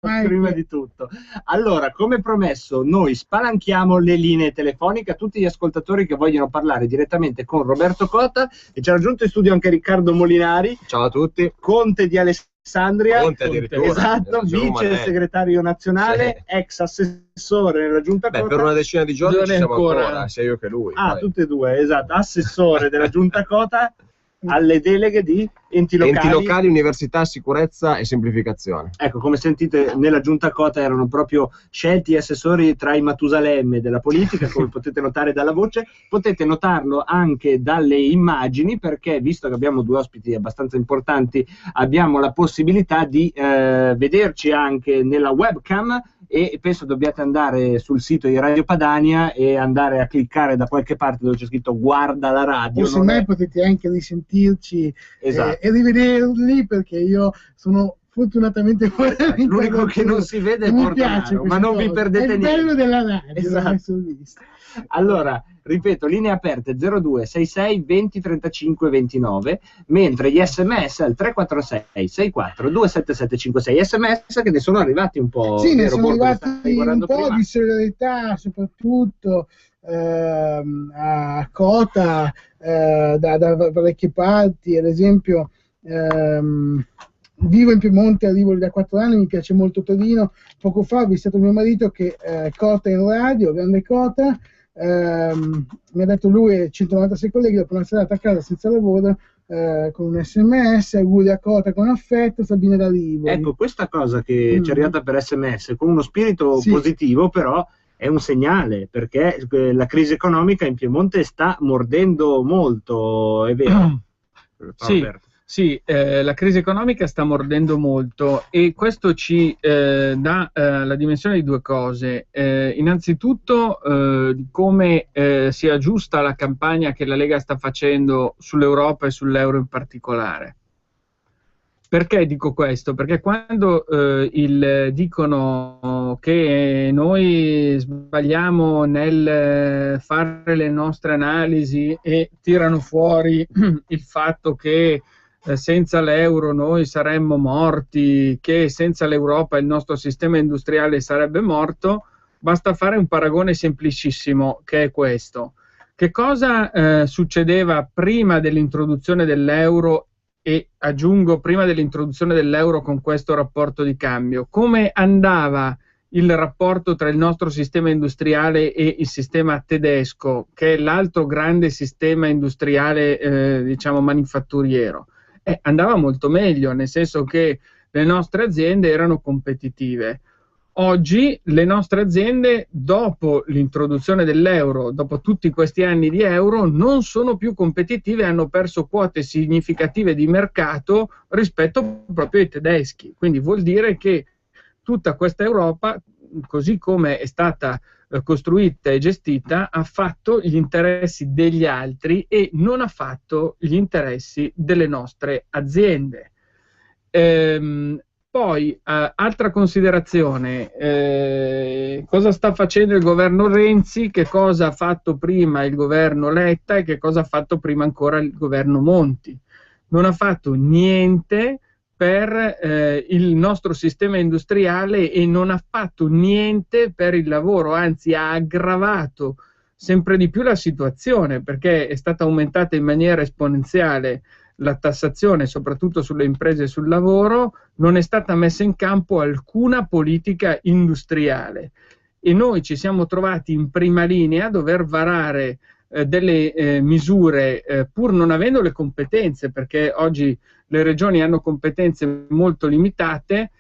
prima di tutto. Allora, come promesso, noi spalanchiamo le linee telefoniche a tutti gli ascoltatori che vogliono parlare direttamente con Roberto Cota, e ci ha raggiunto in studio anche Riccardo Molinari. Ciao a tutti. Conte di Alessandria. Conte addirittura. Esatto, vice segretario nazionale, sì, ex assessore nella Giunta Cota. Per una decina di giorni ci siamo ancora, sia io che lui. Poi. Tutti e due, esatto, assessore della Giunta Cota alle deleghe di enti locali, università, sicurezza e semplificazione. Ecco, come sentite, nella Giunta Cota erano proprio scelti assessori tra i Matusalemme della politica, come potete notare dalla voce. Potete notarlo anche dalle immagini, perché visto che abbiamo due ospiti abbastanza importanti, abbiamo la possibilità di vederci anche nella webcam, e penso dobbiate andare sul sito di Radio Padania e andare a cliccare da qualche parte dove c'è scritto guarda la radio, o semmai potete anche risentirci, esatto, e rivederli, perché io sono fortunatamente l'unico che non si vede è Portonaro, ma non vi perdete niente. È il bello della radio, esatto. Allora, ripeto, linee aperte 0266 20 35 29, mentre gli sms al 346 64 27756, sms che ne sono arrivati un po'. Sì, ne sono arrivati un po' di solidarietà, soprattutto a Cota, da parecchie parti. Ad esempio, vivo in Piemonte, arrivo da 4 anni, mi piace molto Torino. Poco fa ho visto mio marito che Cota in radio, grande Cota, mi ha detto lui e 196 colleghi, dopo una serata a casa senza lavoro, con un sms, auguri a Cota con affetto, Sabina d'Arrivo. Ecco, questa cosa che ci è arrivata per sms con uno spirito positivo, però è un segnale, perché la crisi economica in Piemonte sta mordendo molto, è vero? Sì, la crisi economica sta mordendo molto, e questo ci dà la dimensione di due cose. Innanzitutto di come sia giusta la campagna che la Lega sta facendo sull'Europa e sull'euro in particolare. Perché dico questo? Perché quando dicono che noi sbagliamo nel fare le nostre analisi e tirano fuori il fatto che senza l'euro noi saremmo morti, che senza l'Europa il nostro sistema industriale sarebbe morto, basta fare un paragone semplicissimo, che è questo. Che cosa succedeva prima dell'introduzione dell'euro, e aggiungo prima dell'introduzione dell'euro con questo rapporto di cambio? Come andava il rapporto tra il nostro sistema industriale e il sistema tedesco, che è l'altro grande sistema industriale, diciamo manifatturiero? Andava molto meglio, nel senso che le nostre aziende erano competitive. Oggi le nostre aziende, dopo l'introduzione dell'euro, dopo tutti questi anni di euro, non sono più competitive, hanno perso quote significative di mercato rispetto proprio ai tedeschi. Quindi vuol dire che tutta questa Europa, così come è stata costruita e gestita, ha fatto gli interessi degli altri e non ha fatto gli interessi delle nostre aziende. Poi, altra considerazione, cosa sta facendo il governo Renzi, che cosa ha fatto prima il governo Letta e che cosa ha fatto prima ancora il governo Monti? Non ha fatto niente per il nostro sistema industriale e non ha fatto niente per il lavoro, anzi ha aggravato sempre di più la situazione, perché è stata aumentata in maniera esponenziale la tassazione, soprattutto sulle imprese e sul lavoro, non è stata messa in campo alcuna politica industriale e noi ci siamo trovati in prima linea a dover varare delle misure pur non avendo le competenze, perché oggi le regioni hanno competenze molto limitate,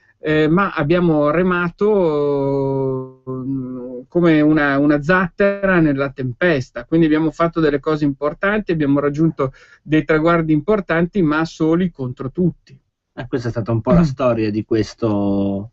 ma abbiamo remato come una zattera nella tempesta, quindi abbiamo fatto delle cose importanti, abbiamo raggiunto dei traguardi importanti, ma soli contro tutti. Questa è stata un po' la storia di questa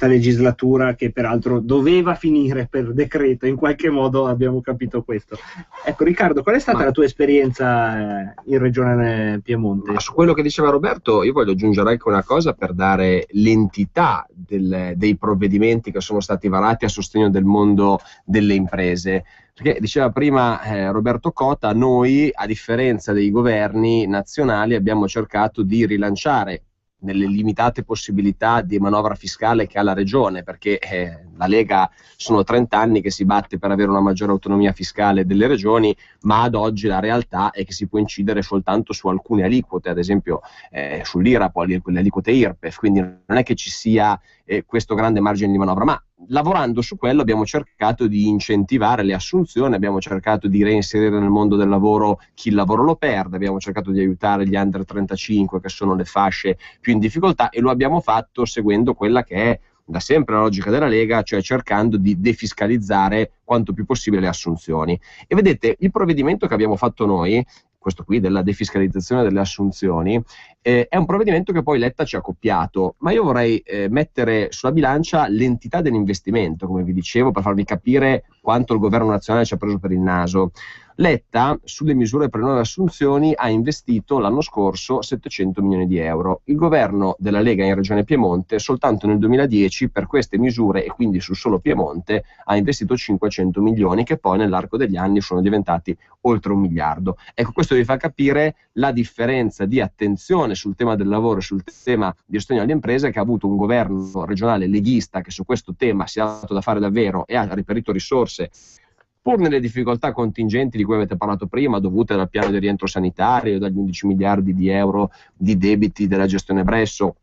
legislatura, che peraltro doveva finire per decreto, in qualche modo abbiamo capito questo. Ecco, Riccardo, qual è stata la tua esperienza in Regione Piemonte? Su quello che diceva Roberto io voglio aggiungere anche una cosa per dare l'entità dei provvedimenti che sono stati varati a sostegno del mondo delle imprese. Perché diceva prima Roberto Cota, noi a differenza dei governi nazionali abbiamo cercato di rilanciare nelle limitate possibilità di manovra fiscale che ha la regione, perché la Lega sono 30 anni che si batte per avere una maggiore autonomia fiscale delle regioni, ma ad oggi la realtà è che si può incidere soltanto su alcune aliquote, ad esempio sull'IRAP o le aliquote IRPEF, quindi non è che ci sia questo grande margine di manovra, ma lavorando su quello abbiamo cercato di incentivare le assunzioni, abbiamo cercato di reinserire nel mondo del lavoro chi il lavoro lo perde, abbiamo cercato di aiutare gli under 35 che sono le fasce più in difficoltà, e lo abbiamo fatto seguendo quella che è da sempre la logica della Lega, cioè cercando di defiscalizzare quanto più possibile le assunzioni. E vedete, il provvedimento che abbiamo fatto noi, questo qui della defiscalizzazione delle assunzioni, è un provvedimento che poi Letta ci ha copiato, ma io vorrei mettere sulla bilancia l'entità dell'investimento, come vi dicevo, per farvi capire quanto il governo nazionale ci ha preso per il naso. Letta, sulle misure per le nuove assunzioni, ha investito l'anno scorso 700 milioni di euro. Il governo della Lega in Regione Piemonte, soltanto nel 2010, per queste misure, e quindi su solo Piemonte, ha investito 500 milioni, che poi nell'arco degli anni sono diventati oltre 1 miliardo. Ecco, questo vi fa capire la differenza di attenzione sul tema del lavoro e sul tema di sostegno alle imprese che ha avuto un governo regionale leghista che su questo tema si è dato da fare davvero e ha riperito risorse, pur nelle difficoltà contingenti di cui avete parlato prima, dovute dal piano di rientro sanitario, dagli 11 miliardi di euro di debiti della gestione Bresso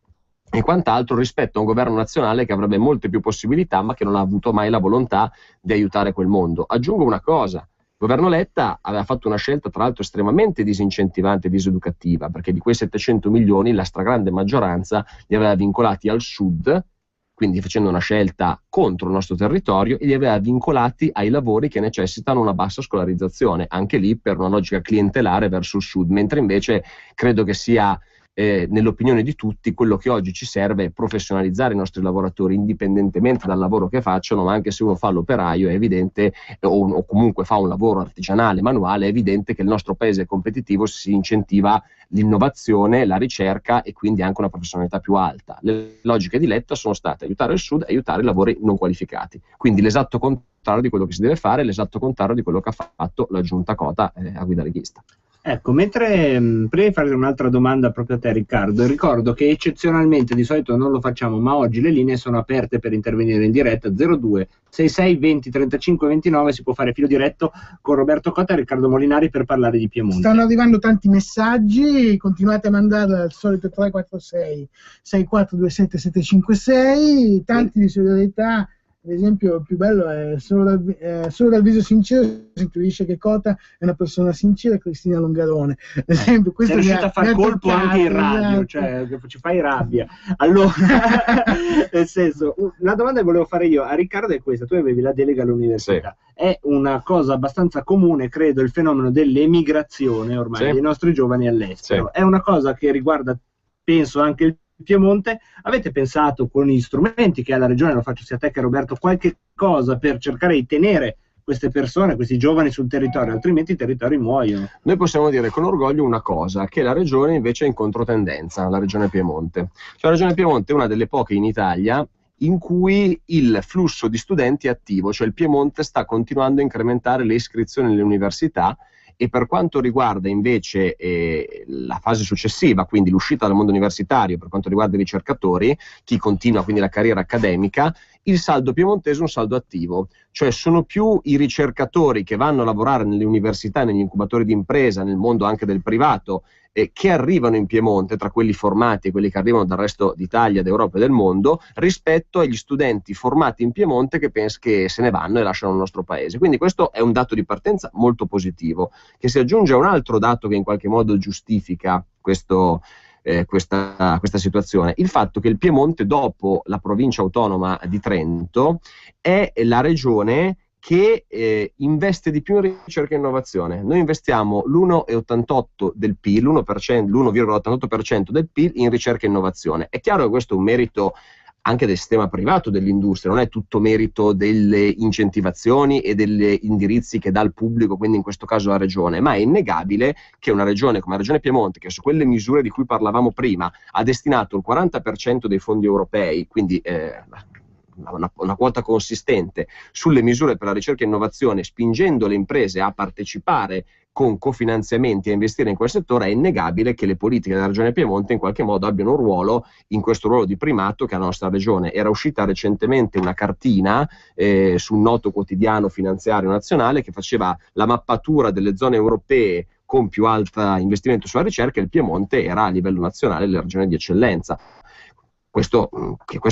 e quant'altro, rispetto a un governo nazionale che avrebbe molte più possibilità, ma che non ha avuto mai la volontà di aiutare quel mondo. Aggiungo una cosa: il governo Letta aveva fatto una scelta tra l'altro estremamente disincentivante e diseducativa, perché di quei 700 milioni la stragrande maggioranza li aveva vincolati al sud, quindi facendo una scelta contro il nostro territorio, e li aveva vincolati ai lavori che necessitano una bassa scolarizzazione, anche lì per una logica clientelare verso il sud, mentre invece credo che sia nell'opinione di tutti quello che oggi ci serve è professionalizzare i nostri lavoratori indipendentemente dal lavoro che facciano, ma anche se uno fa l'operaio è evidente, o comunque fa un lavoro artigianale, manuale, è evidente che il nostro paese è competitivo se si incentiva l'innovazione, la ricerca e quindi anche una professionalità più alta. Le logiche di Letta sono state aiutare il sud e aiutare i lavori non qualificati, quindi l'esatto contrario di quello che si deve fare, l'esatto contrario di quello che ha fatto la giunta Cota a guida leghista. Ecco, mentre prima di fare un'altra domanda proprio a te, Riccardo, ricordo che eccezionalmente, di solito non lo facciamo, ma oggi le linee sono aperte per intervenire in diretta. 02 66 20 35 29, si può fare filo diretto con Roberto Cota e Riccardo Molinari per parlare di Piemonte. Stanno arrivando tanti messaggi, continuate a mandarli al solito 346 6427 756, tanti di solidarietà. Ad esempio, il più bello è solo dal viso sincero si intuisce che Cota è una persona sincera, Cristina Longarone. Ad esempio, questo sei riuscito a far colpo anche in radio, cioè ci fai rabbia. Allora, nel senso, la domanda che volevo fare io a Riccardo è questa: tu avevi la delega all'università. Sì. È una cosa abbastanza comune, credo, il fenomeno dell'emigrazione ormai dei nostri giovani all'estero. Sì. È una cosa che riguarda, penso, anche il Piemonte. Avete pensato con gli strumenti che ha la regione, lo faccio sia a te che a Roberto, qualche cosa per cercare di tenere queste persone, questi giovani sul territorio, altrimenti i territori muoiono? Noi possiamo dire con orgoglio una cosa, che la regione invece è in controtendenza, la regione Piemonte. Cioè, la regione Piemonte è una delle poche in Italia in cui il flusso di studenti è attivo, cioè il Piemonte sta continuando a incrementare le iscrizioni alle università. E per quanto riguarda invece la fase successiva, quindi l'uscita dal mondo universitario, per quanto riguarda i ricercatori, chi continua quindi la carriera accademica, il saldo piemontese è un saldo attivo, cioè sono più i ricercatori che vanno a lavorare nelle università, negli incubatori di impresa, nel mondo anche del privato, che arrivano in Piemonte, tra quelli formati e quelli che arrivano dal resto d'Italia, d'Europa e del mondo, rispetto agli studenti formati in Piemonte che se ne vanno e lasciano il nostro paese. Quindi questo è un dato di partenza molto positivo, che si aggiunge a un altro dato che in qualche modo giustifica questa situazione: il fatto che il Piemonte, dopo la provincia autonoma di Trento, è la regione che investe di più in ricerca e innovazione. Noi investiamo l'1,88 del PIL, l'1,88% del PIL in ricerca e innovazione. È chiaro che questo è un merito anche del sistema privato dell'industria, non è tutto merito delle incentivazioni e degli indirizzi che dà il pubblico, quindi in questo caso la regione, ma è innegabile che una regione come la regione Piemonte, che su quelle misure di cui parlavamo prima ha destinato il 40% dei fondi europei, quindi una quota consistente sulle misure per la ricerca e innovazione, spingendo le imprese a partecipare con cofinanziamenti a investire in quel settore, è innegabile che le politiche della Regione Piemonte in qualche modo abbiano un ruolo, in questo ruolo di primato che ha la nostra regione. Era uscita recentemente una cartina su un noto quotidiano finanziario nazionale che faceva la mappatura delle zone europee con più alto investimento sulla ricerca, e il Piemonte era a livello nazionale la regione di eccellenza. Questo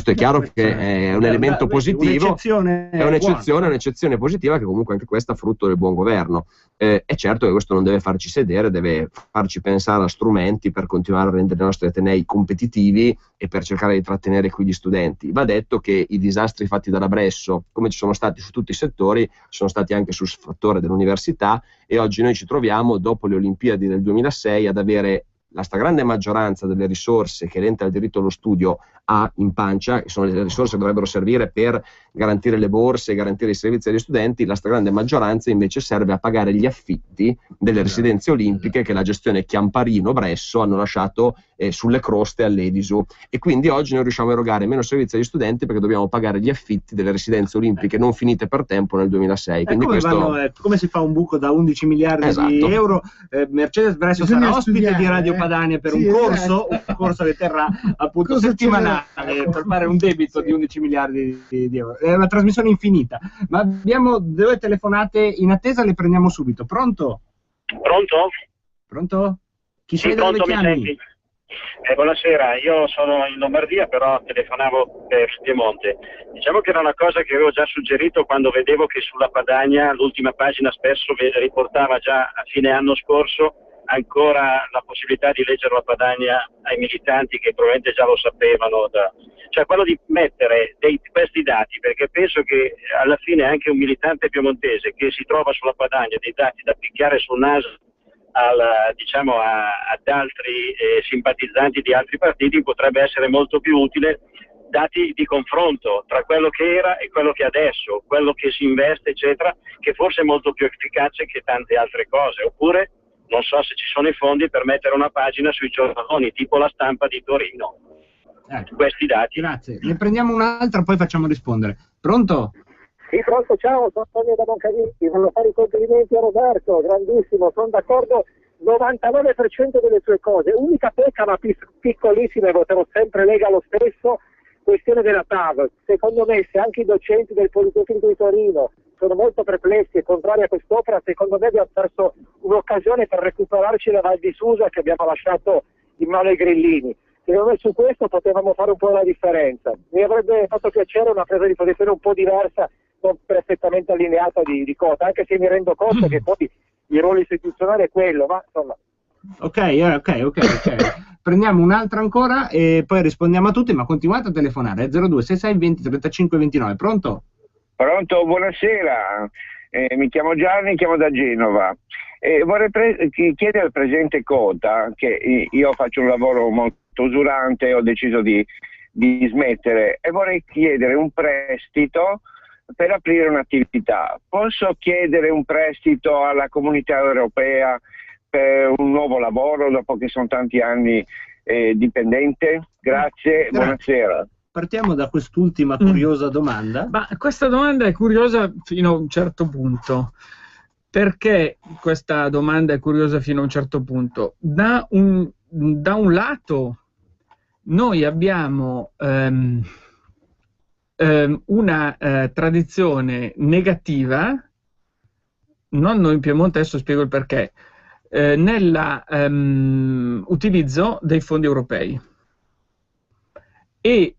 è chiaro che è un elemento positivo, è un'eccezione positiva, che comunque anche questa è frutto del buon governo. È certo che questo non deve farci sedere, deve farci pensare a strumenti per continuare a rendere i nostri atenei competitivi e per cercare di trattenere qui gli studenti. Va detto che i disastri fatti dalla Bresso, come ci sono stati su tutti i settori, sono stati anche sul fattore dell'università, e oggi noi ci troviamo, dopo le Olimpiadi del 2006, ad avere la stragrande maggioranza delle risorse che l'ente del diritto allo studio ha in pancia, che sono le risorse che dovrebbero servire per garantire le borse, garantire i servizi agli studenti, la stragrande maggioranza invece serve a pagare gli affitti delle residenze olimpiche che la gestione Chiamparino-Bresso hanno lasciato sulle croste all'Edisu, e quindi oggi noi riusciamo a erogare meno servizi agli studenti perché dobbiamo pagare gli affitti delle residenze olimpiche non finite per tempo nel 2006. Quindi come si fa un buco da 11 miliardi di euro? Mercedes Bresso sarà ospite di Radio Padania per un corso che terrà appunto settimanale per fare un debito di 11 miliardi di euro. È una trasmissione infinita, ma abbiamo 2 telefonate in attesa, le prendiamo subito. Pronto? Pronto? Chi sei, da dove chiami? Buonasera, io sono in Lombardia, però telefonavo per il Piemonte. Diciamo che era una cosa che avevo già suggerito quando vedevo che sulla Padania l'ultima pagina spesso riportava già a fine anno scorso ancora la possibilità di leggere la Padania ai militanti che probabilmente già lo sapevano, cioè quello di mettere questi dati, perché penso che alla fine anche un militante piemontese che si trova sulla Padania dei dati da picchiare sul naso ad altri simpatizzanti di altri partiti potrebbe essere molto più utile, dati di confronto tra quello che era e quello che è adesso, quello che si investe eccetera, che forse è molto più efficace che tante altre cose. Oppure non so se ci sono i fondi per mettere una pagina sui giornaloni tipo La Stampa di Torino. Questi dati. Grazie, ne prendiamo un'altra, poi facciamo rispondere. Pronto? Sì, pronto, ciao, sono Antonio da Boncavicchi, voglio fare i complimenti a Roberto, grandissimo, sono d'accordo 99% delle sue cose. Unica pecca, ma piccolissima, e voterò sempre Lega lo stesso, questione della TAV. Secondo me, se anche i docenti del Politecnico di Torino sono molto perplessi e contrari a quest'opera, secondo me abbiamo perso un'occasione per recuperarci la Val di Susa che abbiamo lasciato in mano ai grillini. Secondo me su questo potevamo fare un po' la differenza. Mi avrebbe fatto piacere una presa di posizione un po' diversa, non perfettamente allineata di Cota, anche se mi rendo conto che poi il ruolo istituzionale è quello, ma insomma. Ok. Prendiamo un'altra ancora e poi rispondiamo a tutti, ma continuate a telefonare, 0266 20 35 29. Pronto? Pronto, buonasera. Mi chiamo Gianni, chiamo da Genova. Vorrei chiedere al presidente Cota, che io faccio un lavoro molto usurante e ho deciso di smettere, e vorrei chiedere un prestito per aprire un'attività. Posso chiedere un prestito alla Comunità Europea per un nuovo lavoro dopo che sono tanti anni dipendente? Grazie. Buonasera. Partiamo da quest'ultima curiosa domanda. Ma questa domanda è curiosa fino a un certo punto. Perché questa domanda è curiosa fino a un certo punto? Da un lato noi abbiamo una tradizione negativa, non noi in Piemonte, adesso spiego il perché, nell'utilizzo dei fondi europei. E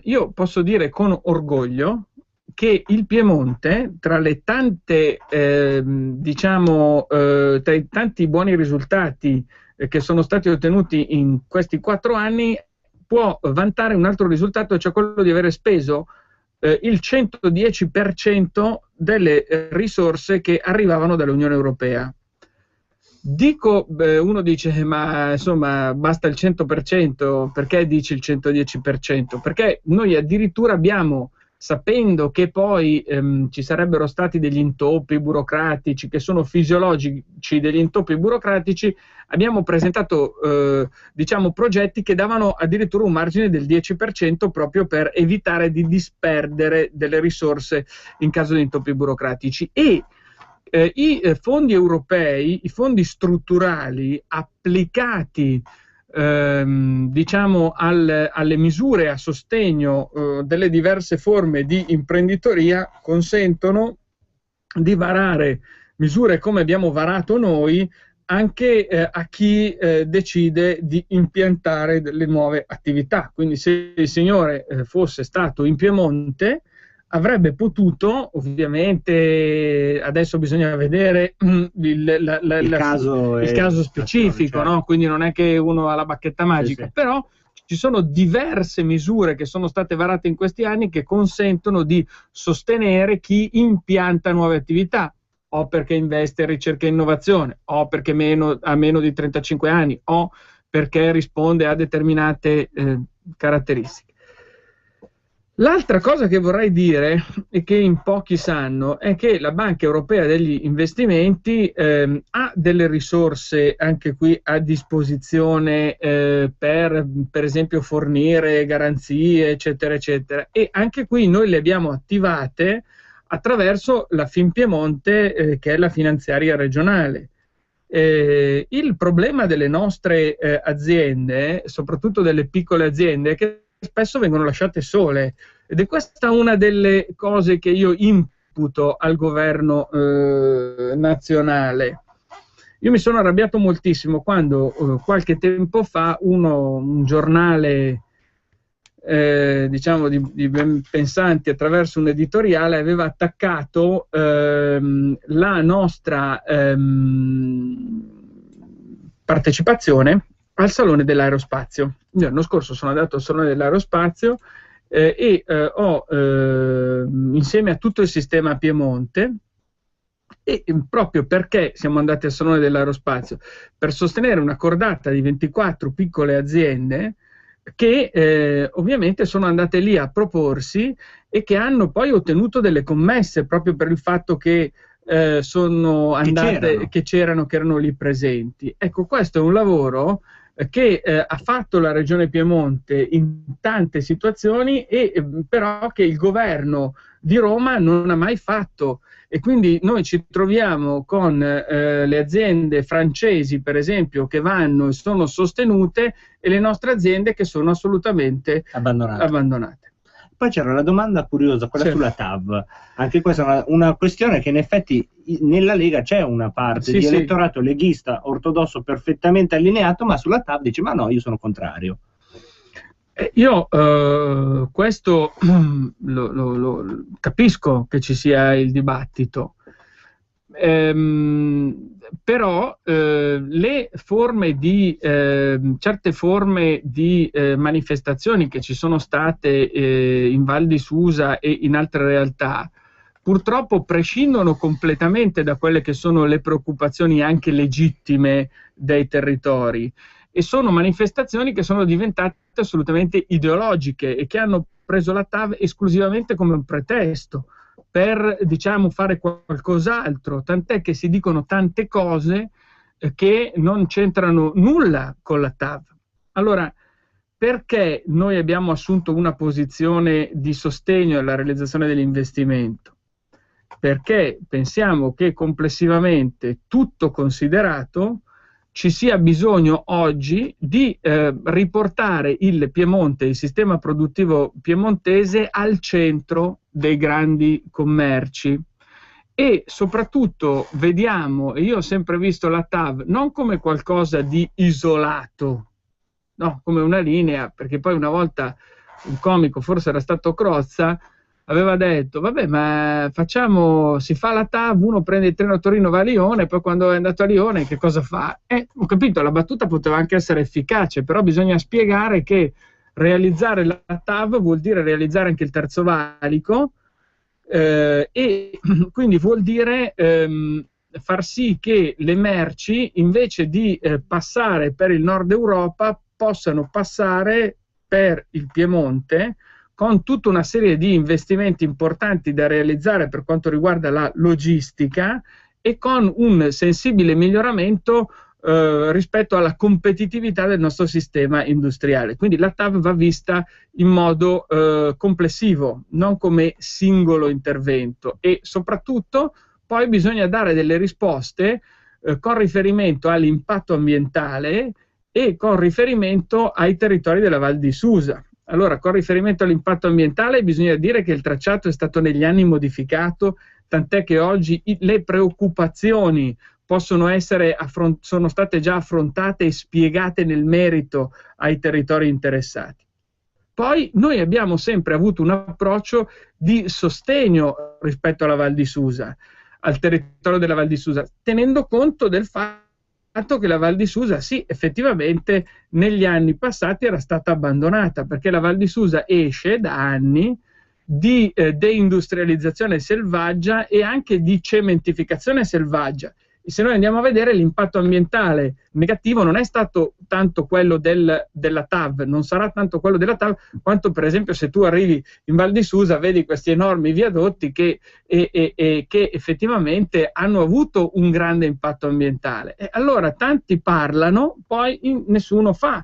io posso dire con orgoglio che il Piemonte, tra le tante, tra i tanti buoni risultati che sono stati ottenuti in questi 4 anni, può vantare un altro risultato, cioè quello di avere speso il 110% delle risorse che arrivavano dall'Unione Europea. Uno dice, ma insomma basta il 100%, perché dici il 110%? Perché noi addirittura abbiamo sapendo che poi ci sarebbero stati degli intoppi burocratici che sono fisiologici degli intoppi burocratici, abbiamo presentato diciamo progetti che davano addirittura un margine del 10% proprio per evitare di disperdere delle risorse in caso di intoppi burocratici. E i fondi europei, i fondi strutturali applicati diciamo alle misure a sostegno delle diverse forme di imprenditoria consentono di varare misure come abbiamo varato noi anche a chi decide di impiantare delle nuove attività. Quindi se il signore fosse stato in Piemonte avrebbe potuto, ovviamente adesso bisogna vedere il caso specifico, no? Quindi non è che uno ha la bacchetta magica, però ci sono diverse misure che sono state varate in questi anni che consentono di sostenere chi impianta nuove attività, o perché investe in ricerca e innovazione, o perché ha meno di 35 anni, o perché risponde a determinate caratteristiche. L'altra cosa che vorrei dire e che in pochi sanno è che la Banca Europea degli Investimenti ha delle risorse anche qui a disposizione per esempio fornire garanzie eccetera eccetera, e anche qui noi le abbiamo attivate attraverso la Finpiemonte che è la finanziaria regionale. Il problema delle nostre aziende, soprattutto delle piccole aziende, è che spesso vengono lasciate sole, ed è questa una delle cose che io imputo al governo nazionale. Io mi sono arrabbiato moltissimo quando qualche tempo fa un giornale diciamo di ben pensanti, attraverso un editoriale, aveva attaccato la nostra partecipazione al Salone dell'Aerospazio. Io l'anno scorso sono andato al Salone dell'Aerospazio e ho insieme a tutto il sistema Piemonte, e proprio perché siamo andati al Salone dell'Aerospazio, per sostenere una cordata di 24 piccole aziende che ovviamente sono andate lì a proporsi e che hanno poi ottenuto delle commesse proprio per il fatto che sono andate, che erano lì presenti. Ecco, questo è un lavoro che ha fatto la Regione Piemonte in tante situazioni e però che il governo di Roma non ha mai fatto, e quindi noi ci troviamo con le aziende francesi per esempio che vanno e sono sostenute, e le nostre aziende che sono assolutamente abbandonate. Poi c'era una domanda curiosa, quella sulla TAV. Anche questa è una questione che in effetti nella Lega c'è una parte di elettorato leghista ortodosso perfettamente allineato, ma sulla TAV dice ma no, io sono contrario. Io questo capisco che ci sia il dibattito, però le forme di certe forme di manifestazioni che ci sono state in Val di Susa e in altre realtà purtroppo prescindono completamente da quelle che sono le preoccupazioni anche legittime dei territori, e sono manifestazioni che sono diventate assolutamente ideologiche e che hanno preso la TAV esclusivamente come un pretesto per, diciamo, fare qualcos'altro, tant'è che si dicono tante cose che non c'entrano nulla con la TAV. Allora, perché noi abbiamo assunto una posizione di sostegno alla realizzazione dell'investimento? Perché pensiamo che complessivamente, tutto considerato, ci sia bisogno oggi di riportare il Piemonte, il sistema produttivo piemontese al centro dei grandi commerci, e soprattutto vediamo, e io ho sempre visto la TAV non come qualcosa di isolato, no, come una linea, perché poi una volta un comico, forse era stato Crozza, aveva detto vabbè, ma si fa la TAV, uno prende il treno a Torino, va a Lione, poi quando è andato a Lione che cosa fa? Ho capito, la battuta poteva anche essere efficace, però bisogna spiegare che realizzare la TAV vuol dire realizzare anche il terzo valico, e quindi vuol dire far sì che le merci, invece di passare per il nord Europa, possano passare per il Piemonte, con tutta una serie di investimenti importanti da realizzare per quanto riguarda la logistica e con un sensibile miglioramento rispetto alla competitività del nostro sistema industriale. Quindi la TAV va vista in modo complessivo, non come singolo intervento, e soprattutto poi bisogna dare delle risposte con riferimento all'impatto ambientale e con riferimento ai territori della Val di Susa. Allora, con riferimento all'impatto ambientale bisogna dire che il tracciato è stato negli anni modificato, tant'è che oggi le preoccupazioni sono state già affrontate e spiegate nel merito ai territori interessati. Poi noi abbiamo sempre avuto un approccio di sostegno rispetto alla Val di Susa, al territorio della Val di Susa, tenendo conto del fatto che la Val di Susa, sì, effettivamente negli anni passati era stata abbandonata, perché la Val di Susa esce da anni di deindustrializzazione selvaggia e anche di cementificazione selvaggia. E se noi andiamo a vedere, l'impatto ambientale negativo non è stato tanto quello della TAV, non sarà tanto quello della TAV, quanto per esempio se tu arrivi in Val di Susa vedi questi enormi viadotti che effettivamente hanno avuto un grande impatto ambientale. E allora tanti parlano, poi nessuno fa.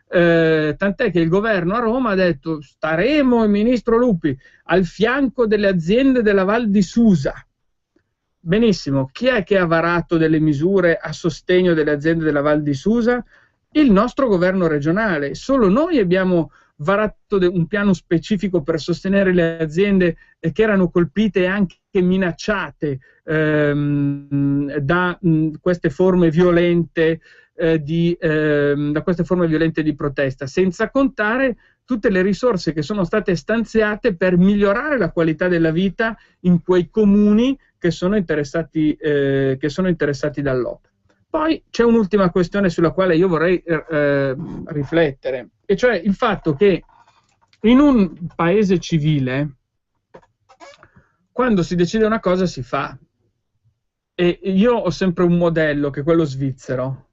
Tant'è che il governo a Roma ha detto: staremo, il ministro Lupi, al fianco delle aziende della Val di Susa. Benissimo, chi è che ha varato delle misure a sostegno delle aziende della Val di Susa? Il nostro governo regionale. Solo noi abbiamo varato un piano specifico per sostenere le aziende che erano colpite e anche minacciate da queste forme violente di protesta, senza contare tutte le risorse che sono state stanziate per migliorare la qualità della vita in quei comuni che sono interessati dall'opera. Poi c'è un'ultima questione sulla quale io vorrei riflettere, e cioè il fatto che in un paese civile, quando si decide una cosa si fa. E io ho sempre un modello, che è quello svizzero.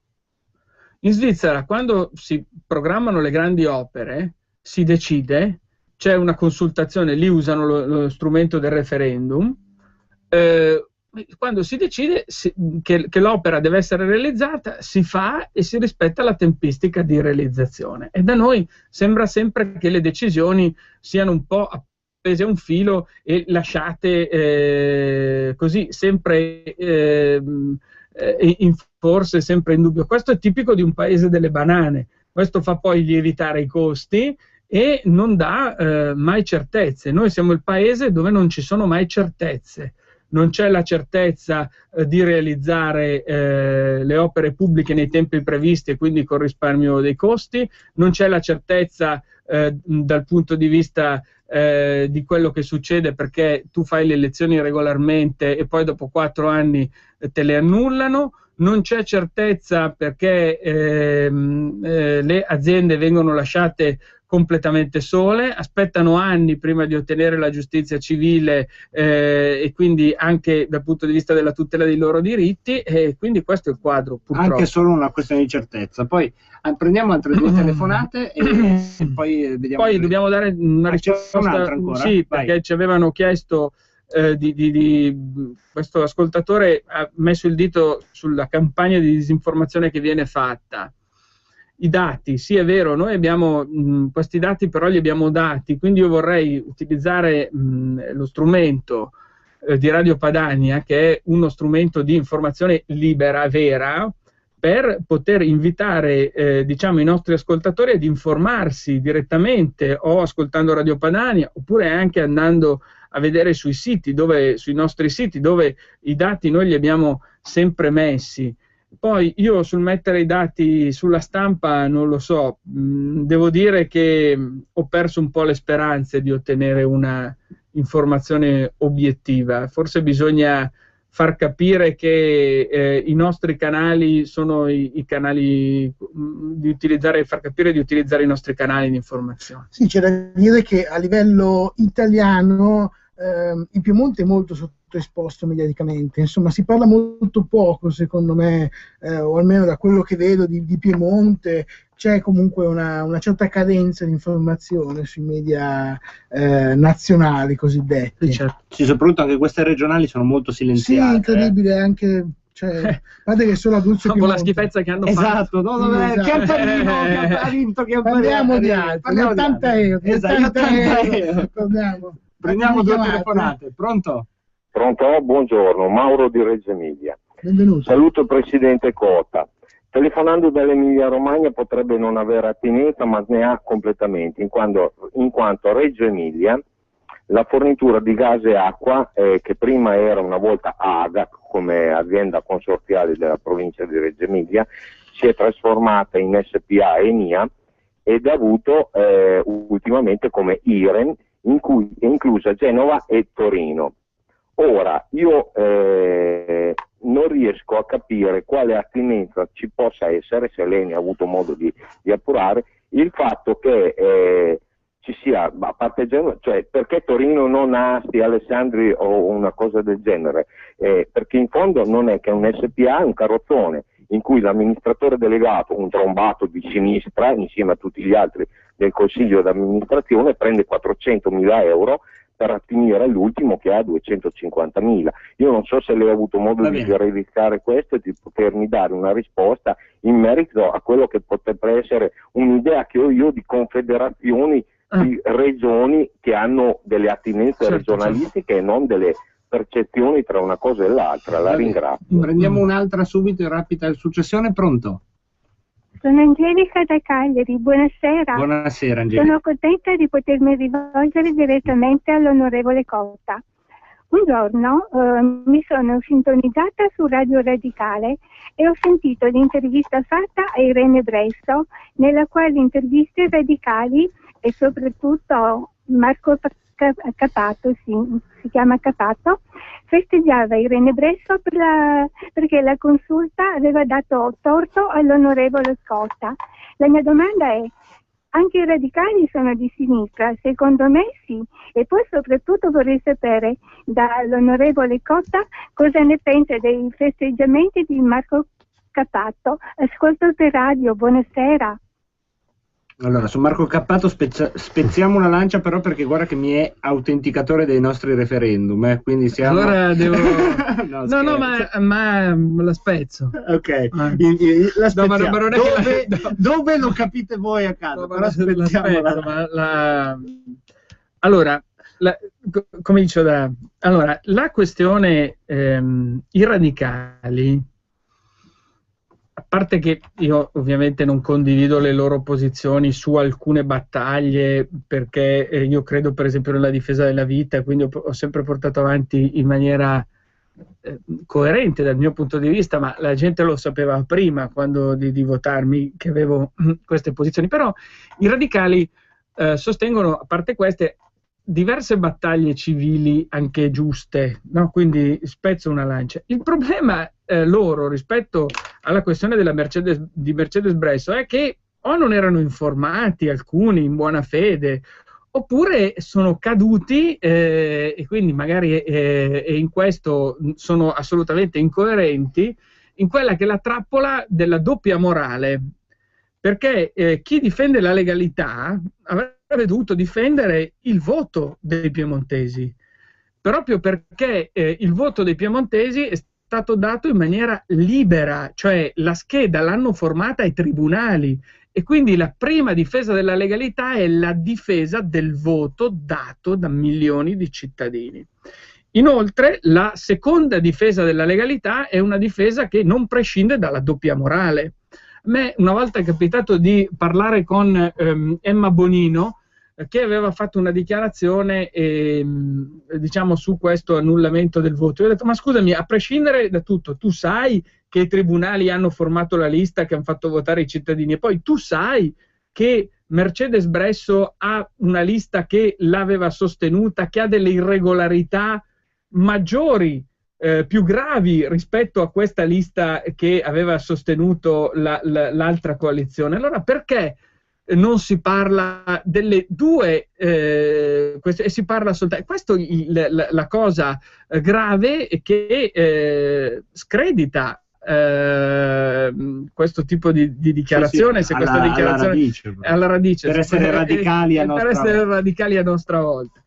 In Svizzera, quando si programmano le grandi opere, si decide, c'è una consultazione, lì usano lo strumento del referendum, quando si decide che l'opera deve essere realizzata, si fa e si rispetta la tempistica di realizzazione. E da noi sembra sempre che le decisioni siano un po' appese a un filo e lasciate così, sempre forse sempre in dubbio. Questo è tipico di un paese delle banane. Questo fa poi lievitare i costi e non dà mai certezze. Noi siamo il paese dove non ci sono mai certezze. Non c'è la certezza di realizzare le opere pubbliche nei tempi previsti e quindi con risparmio dei costi, non c'è la certezza dal punto di vista di quello che succede, perché tu fai le elezioni regolarmente e poi dopo 4 anni te le annullano, non c'è certezza perché le aziende vengono lasciate completamente sole, aspettano anni prima di ottenere la giustizia civile e quindi anche dal punto di vista della tutela dei loro diritti, e quindi questo è il quadro, purtroppo. Anche solo una questione di certezza. Poi prendiamo altre 2 telefonate e poi vediamo. Poi dobbiamo dare una risposta ancora? Sì, vai. perché ci avevano chiesto questo ascoltatore ha messo il dito sulla campagna di disinformazione che viene fatta. I dati, sì, è vero, noi abbiamo questi dati, però li abbiamo dati, quindi io vorrei utilizzare lo strumento di Radio Padania, che è uno strumento di informazione libera, vera, per poter invitare diciamo, i nostri ascoltatori ad informarsi direttamente, o ascoltando Radio Padania, oppure anche andando a vedere sui nostri siti, dove i dati noi li abbiamo sempre messi. Poi io sul mettere i dati sulla stampa non lo so, devo dire che ho perso un po' le speranze di ottenere una informazione obiettiva. Forse bisogna far capire che i nostri canali sono i canali far capire di utilizzare i nostri canali di informazione. Sì, c'è da dire che a livello italiano il Piemonte è molto sottoesposto mediaticamente, insomma si parla molto poco, secondo me, o almeno da quello che vedo di Piemonte, c'è comunque una certa cadenza di informazione sui media nazionali cosiddetti. Certo. Sì, soprattutto anche queste regionali sono molto silenziate. Sì, incredibile, anche... Cioè, guardate che solo Abruzzo dopo la schifezza che hanno fatto. Esatto. Chiamparino ha vinto Parliamo di altro, parliamo 80 euro. Esatto, 80 euro. Prendiamo due telefonate. Pronto? Pronto? Buongiorno, Mauro di Reggio Emilia. Benvenuto. Saluto il Presidente Cota. Telefonando dall'Emilia Romagna potrebbe non avere attinenza, ma ne ha completamente, in quanto Reggio Emilia la fornitura di gas e acqua, che prima era una volta AGA come azienda consorziale della provincia di Reggio Emilia, si è trasformata in SPA e ENIA ed ha avuto ultimamente come IREN, in cui è inclusa Genova e Torino. Ora, io non riesco a capire quale attinenza ci possa essere, se lei ne ha avuto modo di appurare, il fatto che ci sia, a parte Genova, cioè perché Torino non ha Asti Alessandri o una cosa del genere, perché in fondo non è che un SPA, è un carrozzone in cui l'amministratore delegato, un trombato di sinistra insieme a tutti gli altri del consiglio d'amministrazione, prende 400.000 euro per attinere all'ultimo che ha 250.000. Io non so se lei ha avuto modo di verificare questo e di potermi dare una risposta in merito a quello che potrebbe essere un'idea che ho io di confederazioni di regioni che hanno delle attinenze regionalistiche e non delle percezioni tra una cosa e l'altra. La ringrazio. Prendiamo un'altra subito in rapida successione. Pronto? Sono Angelica da Cagliari, buonasera. Buonasera Angelica. Sono contenta di potermi rivolgere direttamente all'onorevole Cotta. Un giorno mi sono sintonizzata su Radio Radicale e ho sentito l'intervista fatta a Irene Bresso, nella quale interviste i radicali e soprattutto Marco Cappato, si chiama Cappato, festeggiava Irene Bresso perché la consulta aveva dato torto all'onorevole Cotta. La mia domanda è: anche i radicali sono di sinistra? Secondo me sì. E poi soprattutto vorrei sapere dall'onorevole Cotta cosa ne pensa dei festeggiamenti di Marco Cappato. Ascolto per radio, buonasera. Allora, su Marco Cappato spezziamo una lancia, però, perché guarda che mi è autenticatore dei nostri referendum, quindi siamo... Allora devo... no, ma la spezzo. Ok, la spezziamo. No, dove lo capite voi a casa? No, però spezziamo Allora, come dicevo, allora, la questione, i radicali, a parte che io ovviamente non condivido le loro posizioni su alcune battaglie, perché io credo per esempio nella difesa della vita, quindi ho sempre portato avanti in maniera coerente dal mio punto di vista, ma la gente lo sapeva prima quando di votarmi che avevo queste posizioni. Però i radicali sostengono, a parte queste, diverse battaglie civili anche giuste, no? Quindi spezzo una lancia. Il problema loro rispetto alla questione della di Mercedes Bresso è che o non erano informati alcuni in buona fede, oppure sono caduti e quindi magari in questo sono assolutamente incoerenti in quella che è la trappola della doppia morale, perché chi difende la legalità avrebbe dovuto difendere il voto dei piemontesi, proprio perché il voto dei piemontesi è stato dato in maniera libera, cioè la scheda l'hanno formata ai tribunali, e quindi la prima difesa della legalità è la difesa del voto dato da milioni di cittadini. Inoltre, la seconda difesa della legalità è una difesa che non prescinde dalla doppia morale. A me una volta è capitato di parlare con Emma Bonino, che aveva fatto una dichiarazione diciamo su questo annullamento del voto. Io ho detto: ma scusami, a prescindere da tutto, tu sai che i tribunali hanno formato la lista che hanno fatto votare i cittadini, e poi tu sai che Mercedes Bresso ha una lista che l'aveva sostenuta, che ha delle irregolarità maggiori, più gravi rispetto a questa lista che aveva sostenuto l'altra coalizione. Allora perché non si parla delle due e si parla soltanto? Questo la cosa grave che scredita questo tipo di dichiarazione, Sì, se questa dichiarazione è alla radice, per essere radicali a nostra volta.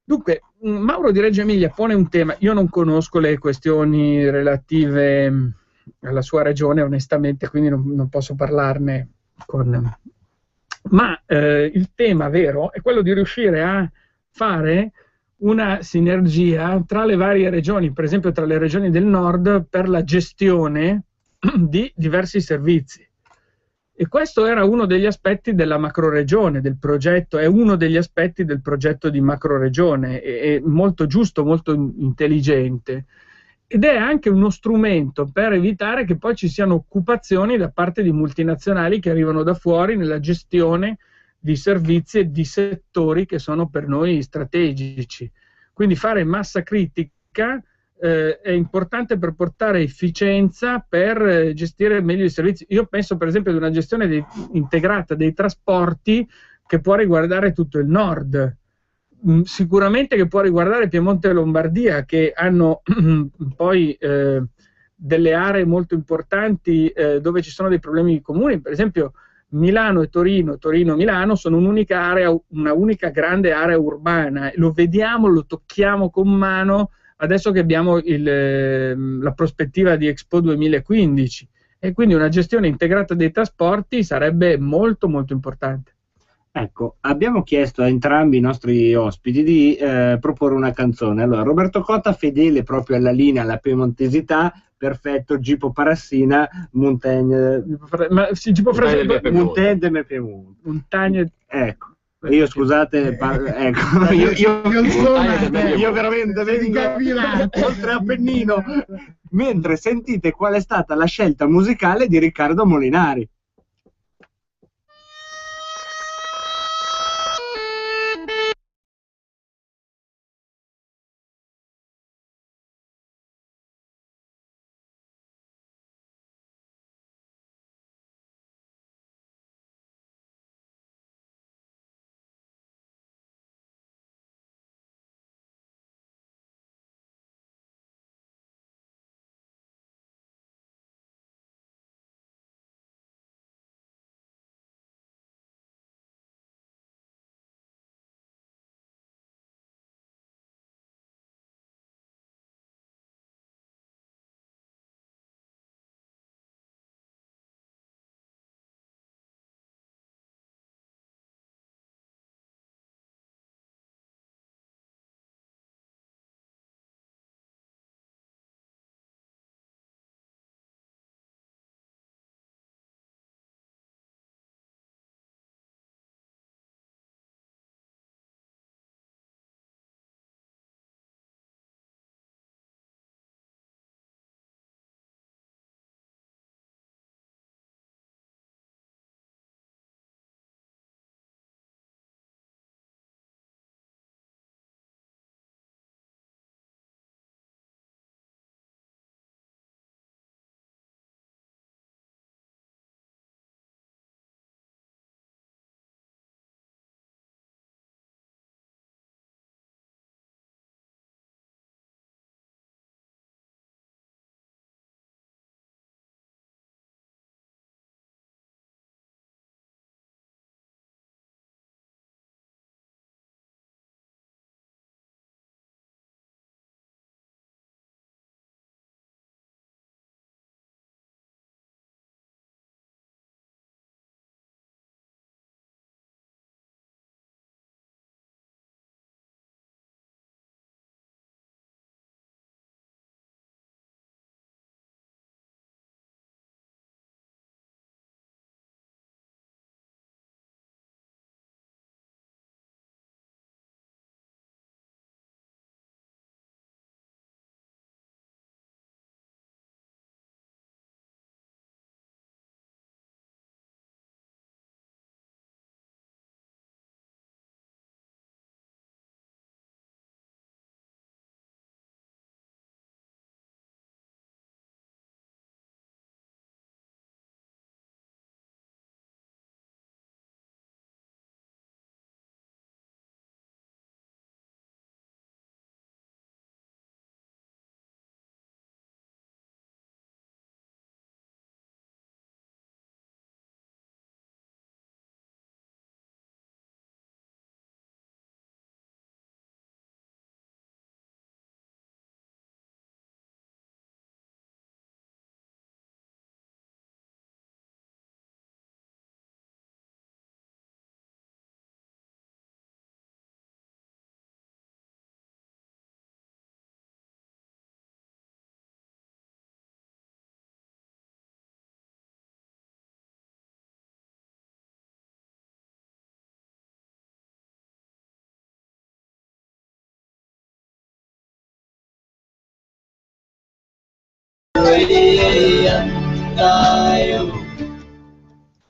Dunque, Mauro di Reggio Emilia pone un tema. Io non conosco le questioni relative alla sua regione, onestamente, quindi non posso parlarne ma il tema vero è quello di riuscire a fare una sinergia tra le varie regioni, per esempio tra le regioni del nord, per la gestione di diversi servizi. E questo era uno degli aspetti della macroregione, del progetto, è uno degli aspetti del progetto di macroregione, è molto giusto, molto intelligente, ed è anche uno strumento per evitare che poi ci siano occupazioni da parte di multinazionali che arrivano da fuori nella gestione di servizi e di settori che sono per noi strategici. Quindi fare massa critica è importante per portare efficienza, per gestire meglio i servizi. Io penso per esempio ad una gestione integrata dei trasporti che può riguardare tutto il nord, sicuramente che può riguardare Piemonte e Lombardia, che hanno poi delle aree molto importanti dove ci sono dei problemi comuni, per esempio Milano e Torino, Torino-Milano sono un'unica area, una unica grande area urbana, lo vediamo, lo tocchiamo con mano adesso che abbiamo la prospettiva di Expo 2015, e quindi una gestione integrata dei trasporti sarebbe molto molto importante. Ecco, abbiamo chiesto a entrambi i nostri ospiti di proporre una canzone. Allora, Roberto Cotta, fedele proprio alla linea, alla piemontesità, perfetto, Gipo Parassina, Montaigne, Montaigne de Piemonte. Montagne. Ecco. Io scusate, ecco, io veramente vengo oltre Appennino, mentre sentite qual è stata la scelta musicale di Riccardo Molinari.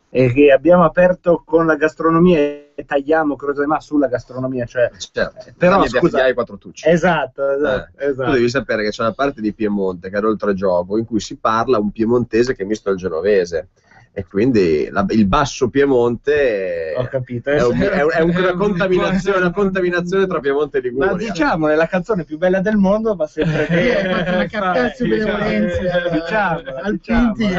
E che abbiamo aperto con la gastronomia e tagliamo cose ma sulla gastronomia, cioè certo, però scusa, hai quattro tucci. Esatto. Tu devi sapere che c'è una parte di Piemonte che è oltregiogo in cui si parla un piemontese che è misto al genovese, e quindi il basso Piemonte ho capito, è una contaminazione tra Piemonte e Liguria. Ma diciamo, la canzone più bella del mondo va sempre bene.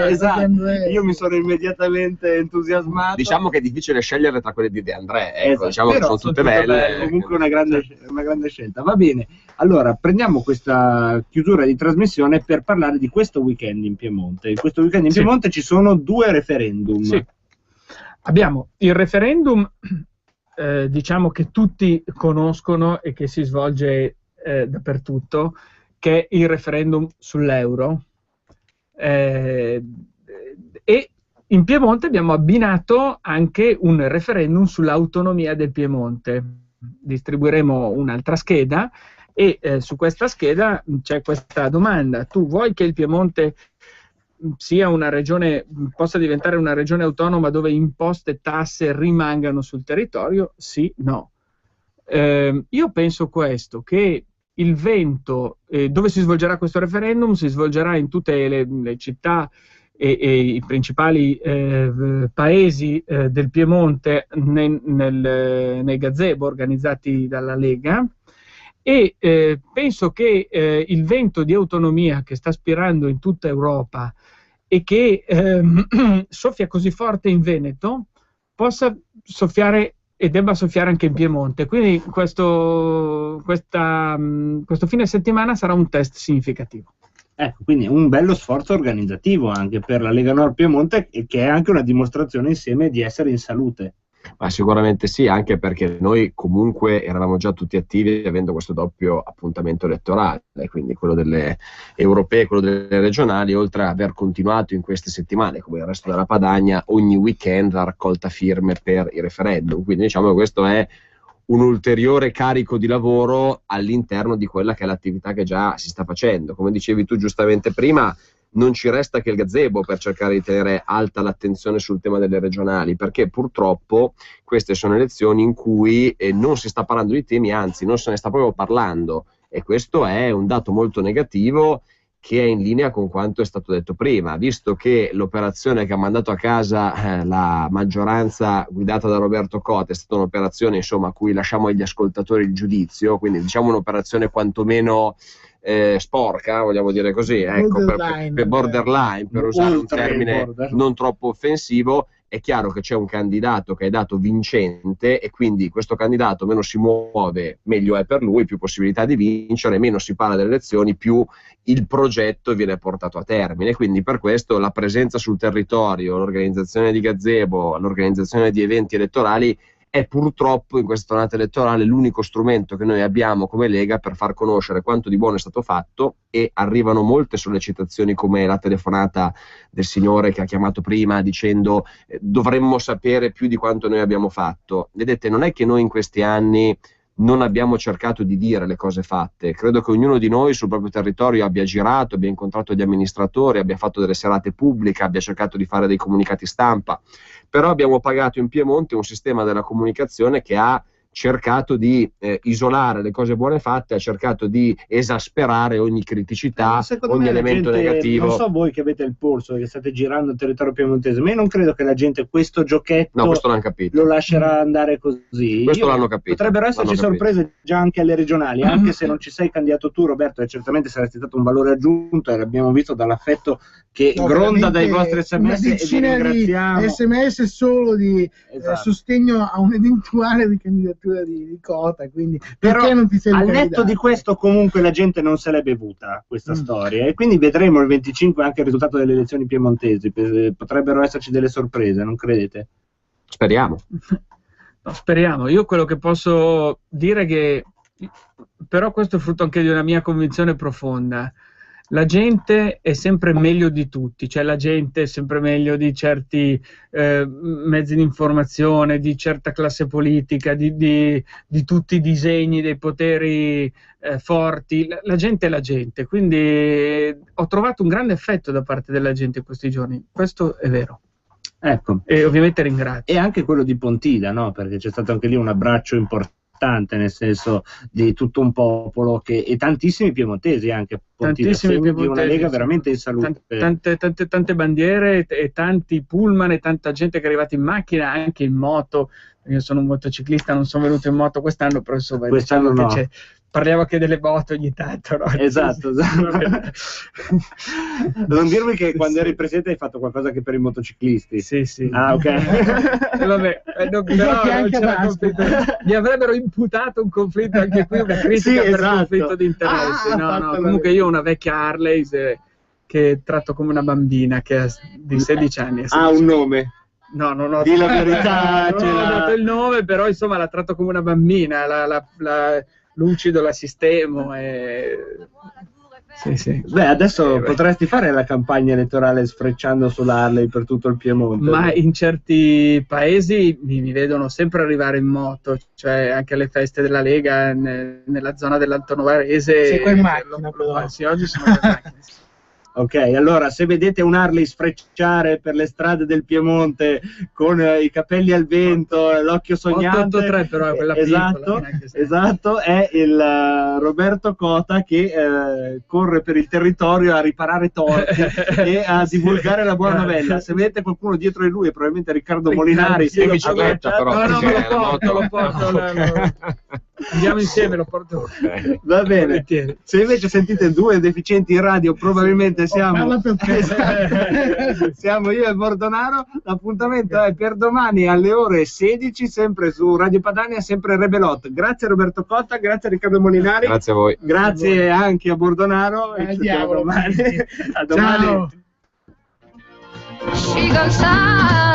Esatto. Io mi sono immediatamente entusiasmato. Diciamo che è difficile scegliere tra quelle di De André, ecco, diciamo che sono tutte belle. Comunque una grande scelta. Va bene, allora prendiamo questa chiusura di trasmissione per parlare di questo weekend in Piemonte. In questo weekend in Piemonte ci sono 2 referendum. Sì. Abbiamo il referendum, diciamo che tutti conoscono e che si svolge dappertutto, che è il referendum sull'euro. E in Piemonte abbiamo abbinato anche un referendum sull'autonomia del Piemonte. Distribuiremo un'altra scheda e su questa scheda c'è questa domanda: tu vuoi che il Piemonte sia una regione, possa diventare una regione autonoma dove imposte e tasse rimangano sul territorio? Sì, no. Io penso questo, che il vento, dove si svolgerà questo referendum, si svolgerà in tutte le città e i principali paesi del Piemonte nei gazebo organizzati dalla Lega, e penso che il vento di autonomia che sta spirando in tutta Europa e che soffia così forte in Veneto possa soffiare e debba soffiare anche in Piemonte. Quindi questo fine settimana sarà un test significativo. Ecco, quindi un bello sforzo organizzativo anche per la Lega Nord Piemonte, che è anche una dimostrazione insieme di essere in salute. Ma sicuramente sì, anche perché noi comunque eravamo già tutti attivi avendo questo doppio appuntamento elettorale, quindi quello delle europee e quello delle regionali, oltre ad aver continuato in queste settimane, come il resto della Padania, ogni weekend la raccolta firme per i referendum. Quindi diciamo che questo è un ulteriore carico di lavoro all'interno di quella che è l'attività che già si sta facendo. Come dicevi tu giustamente prima, non ci resta che il gazebo per cercare di tenere alta l'attenzione sul tema delle regionali, perché purtroppo queste sono elezioni in cui non si sta parlando di temi, anzi non se ne sta proprio parlando, e questo è un dato molto negativo che è in linea con quanto è stato detto prima, visto che l'operazione che ha mandato a casa la maggioranza guidata da Roberto Cota è stata un'operazione, insomma, a cui lasciamo agli ascoltatori il giudizio, quindi diciamo un'operazione quantomeno sporca, vogliamo dire così, ecco, borderline, per usare un termine non troppo offensivo. È chiaro che c'è un candidato che è dato vincente e quindi questo candidato meno si muove, meglio è per lui, più possibilità di vincere, meno si parla delle elezioni, più il progetto viene portato a termine. Quindi per questo la presenza sul territorio, l'organizzazione di gazebo, l'organizzazione di eventi elettorali è purtroppo in questa tornata elettorale l'unico strumento che noi abbiamo come Lega per far conoscere quanto di buono è stato fatto, e arrivano molte sollecitazioni come la telefonata del signore che ha chiamato prima dicendo dovremmo sapere più di quanto noi abbiamo fatto. Vedete, non è che noi in questi anni non abbiamo cercato di dire le cose fatte, credo che ognuno di noi sul proprio territorio abbia girato, abbia incontrato gli amministratori, abbia fatto delle serate pubbliche, abbia cercato di fare dei comunicati stampa, però abbiamo pagato in Piemonte un sistema della comunicazione che ha cercato di isolare le cose buone fatte, ha cercato di esasperare ogni criticità, ogni elemento negativo. Non so voi che avete il polso, che state girando il territorio piemontese, ma io non credo che la gente questo giochetto questo l'hanno capito, lo lascerà andare così. Questo l'hanno capito. Potrebbero esserci sorprese già anche alle regionali, anche se non ci sei candidato tu, Roberto, e certamente saresti stato un valore aggiunto, e l'abbiamo visto dall'affetto che gronda dai vostri sms, e vi ringraziamo. Di sms solo di sostegno a un'eventuale ricandidatura di Cota, quindi perché non ti sei al netto di questo comunque la gente non se l'è bevuta questa storia, e quindi vedremo il 25 anche il risultato delle elezioni piemontesi. Potrebbero esserci delle sorprese, non credete? Speriamo. No, speriamo. Io quello che posso dire è che, però questo è frutto anche di una mia convinzione profonda, la gente è sempre meglio di tutti, cioè la gente è sempre meglio di certi mezzi di informazione, di certa classe politica, di tutti i disegni dei poteri forti. La gente è la gente, quindi ho trovato un grande affetto da parte della gente in questi giorni, questo è vero. Ecco. E ovviamente ringrazio. E anche quello di Pontida, no? Perché c'è stato anche lì un abbraccio importante, nel senso di tutto un popolo e tantissimi piemontesi anche. Tantissimi piemontesi, di una Lega veramente in salute. Tante bandiere e tanti pullman e tanta gente che è arrivata in macchina, anche in moto. Io sono un motociclista, non sono venuto in moto quest'anno, però insomma, quest'anno diciamo no. che parliamo anche delle moto ogni tanto, no? Esatto. Non dirmi che quando eri presidente hai fatto qualcosa anche per i motociclisti. Sì. Ah, ok. Vabbè, mi avrebbero imputato un conflitto anche qui, una critica per conflitto di interessi. Comunque io ho una vecchia Harley che tratto come una bambina che ha di 16 anni. Ha un nome? No, non ho. Di la verità. Non ho dato il nome, però insomma la tratto come una bambina, la lucido, la sistemo. Sì. Beh, adesso potresti fare la campagna elettorale sfrecciando sull'Harley per tutto il Piemonte. Ma in certi paesi mi vedono sempre arrivare in moto, cioè anche alle feste della Lega nella zona dell'Antonovarese. Sei in macchina, però. Sì, oggi sono in macchina. Ok, allora se vedete un Harley sfrecciare per le strade del Piemonte con i capelli al vento, l'occhio sognante, 883 però è quella esatto, è il Roberto Cota che corre per il territorio a riparare torti e a divulgare la buona novella. Se vedete qualcuno dietro di lui, è probabilmente Riccardo Molinari. Lo porto. Andiamo insieme, lo porto. Va bene. Se invece sentite due deficienti in radio, probabilmente siamo io e Bordonaro. L'appuntamento è per domani alle ore 16, sempre su Radio Padania, sempre Rebelot. Grazie a Roberto Cotta, grazie a Riccardo Molinari. Grazie a voi. Grazie anche a Bordonaro. E ci vediamo domani. A domani. Ciao.